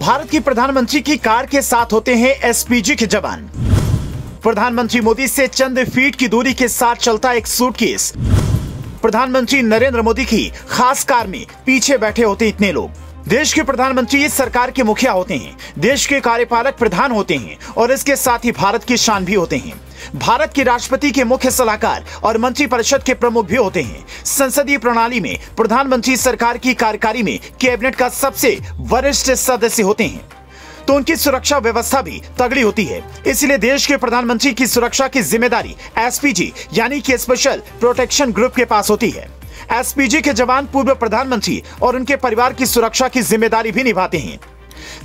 भारत की प्रधानमंत्री की कार के साथ होते हैं एसपीजी के जवान। प्रधानमंत्री मोदी से चंद फीट की दूरी के साथ चलता एक सूटकेस। प्रधानमंत्री नरेंद्र मोदी की खास कार में पीछे बैठे होते इतने लोग। देश के प्रधानमंत्री इस सरकार के मुखिया होते हैं, देश के कार्यपालक प्रधान होते हैं और इसके साथ ही भारत की शान भी होते हैं। भारत के राष्ट्रपति के मुख्य सलाहकार और मंत्रिपरिषद के प्रमुख भी होते हैं। संसदीय प्रणाली में प्रधानमंत्री सरकार की कार्यकारी में कैबिनेट का सबसे वरिष्ठ सदस्य होते हैं, तो उनकी सुरक्षा व्यवस्था भी तगड़ी होती है। इसलिए देश के प्रधानमंत्री की सुरक्षा की जिम्मेदारी एसपीजी यानी कि स्पेशल प्रोटेक्शन ग्रुप के पास होती है। एसपीजी के जवान पूर्व प्रधानमंत्री और उनके परिवार की सुरक्षा की जिम्मेदारी भी निभाते हैं।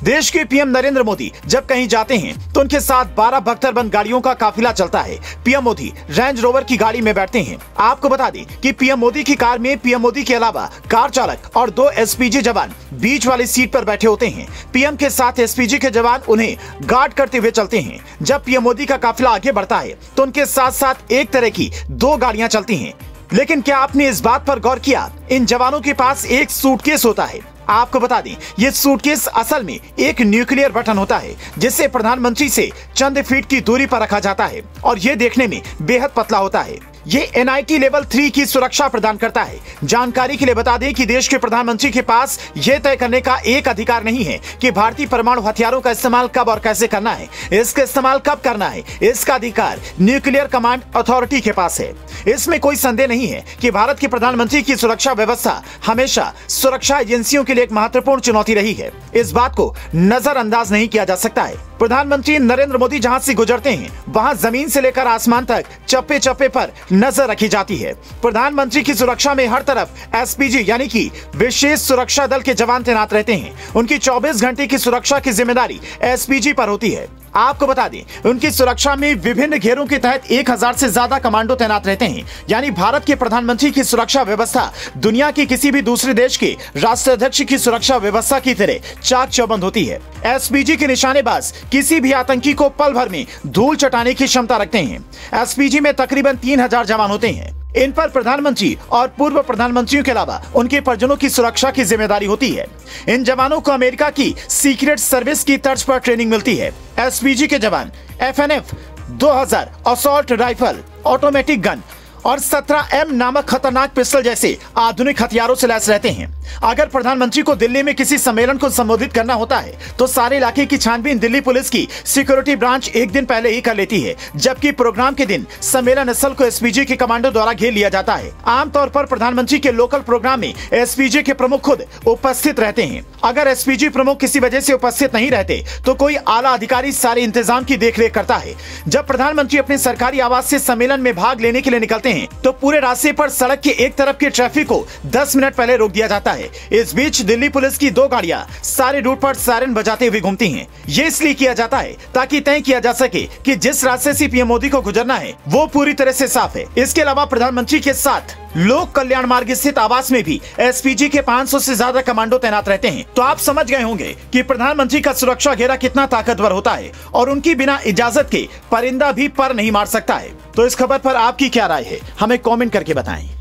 देश के पीएम नरेंद्र मोदी जब कहीं जाते हैं तो उनके साथ 12 बख्तरबंद गाड़ियों का काफिला चलता है। पीएम मोदी रेंज रोवर की गाड़ी में बैठते हैं। आपको बता दें कि पीएम मोदी की कार में पीएम मोदी के अलावा कार चालक और 2 एसपीजी जवान बीच वाली सीट पर बैठे होते हैं। पीएम के साथ एसपीजी के जवान उन्हें गार्ड करते हुए चलते हैं। जब पीएम मोदी का काफिला आगे बढ़ता है तो उनके साथ साथ एक तरह की 2 गाड़ियां चलती हैं। लेकिन क्या आपने इस बात पर गौर किया, इन जवानों के पास एक सूटकेस होता है। आपको बता दें ये सूटकेस असल में एक न्यूक्लियर बटन होता है, जिसे प्रधानमंत्री से चंद फीट की दूरी पर रखा जाता है और ये देखने में बेहद पतला होता है। ये एनआईटी लेवल 3 की सुरक्षा प्रदान करता है। जानकारी के लिए बता दें कि देश के प्रधानमंत्री के पास यह तय करने का एक अधिकार नहीं है कि भारतीय परमाणु हथियारों का इस्तेमाल कब और कैसे करना है। इसका इस्तेमाल कब करना है, इसका अधिकार न्यूक्लियर कमांड अथॉरिटी के पास है। इसमें कोई संदेह नहीं है कि भारत के प्रधानमंत्री की सुरक्षा व्यवस्था हमेशा सुरक्षा एजेंसियों के लिए एक महत्वपूर्ण चुनौती रही है। इस बात को नजरअंदाज नहीं किया जा सकता है। प्रधानमंत्री नरेंद्र मोदी जहां से गुजरते हैं वहां जमीन से लेकर आसमान तक चप्पे चप्पे पर नजर रखी जाती है। प्रधानमंत्री की सुरक्षा में हर तरफ एसपीजी यानी कि विशेष सुरक्षा दल के जवान तैनात रहते हैं। उनकी 24 घंटे की सुरक्षा की जिम्मेदारी एसपीजी पर होती है। आपको बता दें उनकी सुरक्षा में विभिन्न घेरों के तहत 1000 से ज्यादा कमांडो तैनात रहते हैं। यानी भारत के प्रधानमंत्री की सुरक्षा व्यवस्था दुनिया के किसी भी दूसरे देश के राष्ट्राध्यक्ष की सुरक्षा व्यवस्था की तरह चाक चौबंद होती है। एसपीजी के निशानेबाज किसी भी आतंकी को पल भर में धूल चटाने की क्षमता रखते हैं। एसपीजी में तकरीबन 3000 जवान होते हैं। इन पर प्रधानमंत्री और पूर्व प्रधानमंत्रियों के अलावा उनके परिजनों की सुरक्षा की जिम्मेदारी होती है। इन जवानों को अमेरिका की सीक्रेट सर्विस की तर्ज पर ट्रेनिंग मिलती है। एसपीजी के जवान FNF 2000 assault rifle, automatic gun और 17M नामक खतरनाक पिस्टल जैसे आधुनिक हथियारों से लैस रहते हैं। अगर प्रधानमंत्री को दिल्ली में किसी सम्मेलन को संबोधित करना होता है तो सारे इलाके की छानबीन दिल्ली पुलिस की सिक्योरिटी ब्रांच एक दिन पहले ही कर लेती है, जबकि प्रोग्राम के दिन सम्मेलन स्थल को एसपीजी के कमांडो द्वारा घेर लिया जाता है। आमतौर पर प्रधानमंत्री के लोकल प्रोग्राम में एसपीजी के प्रमुख खुद उपस्थित रहते हैं। अगर एसपीजी प्रमुख किसी वजह से उपस्थित नहीं रहते तो कोई आला अधिकारी सारे इंतजाम की देखरेख करता है। जब प्रधानमंत्री अपने सरकारी आवास से सम्मेलन में भाग लेने के लिए निकलते हैं तो पूरे रास्ते पर सड़क के एक तरफ के ट्रैफिक को 10 मिनट पहले रोक दिया जाता है। इस बीच दिल्ली पुलिस की 2 गाड़ियां सारे रूट पर सायरन बजाते हुए घूमती हैं। ये इसलिए किया जाता है ताकि तय किया जा सके कि जिस रास्ते से पीएम मोदी को गुजरना है वो पूरी तरह से साफ है। इसके अलावा प्रधानमंत्री के साथ लोक कल्याण मार्ग स्थित आवास में भी एसपीजी के 500 से ज्यादा कमांडो तैनात रहते हैं। तो आप समझ गए होंगे कि प्रधानमंत्री का सुरक्षा घेरा कितना ताकतवर होता है और उनकी बिना इजाजत के परिंदा भी पर नहीं मार सकता है। तो इस खबर पर आपकी क्या राय है, हमें कमेंट करके बताएं।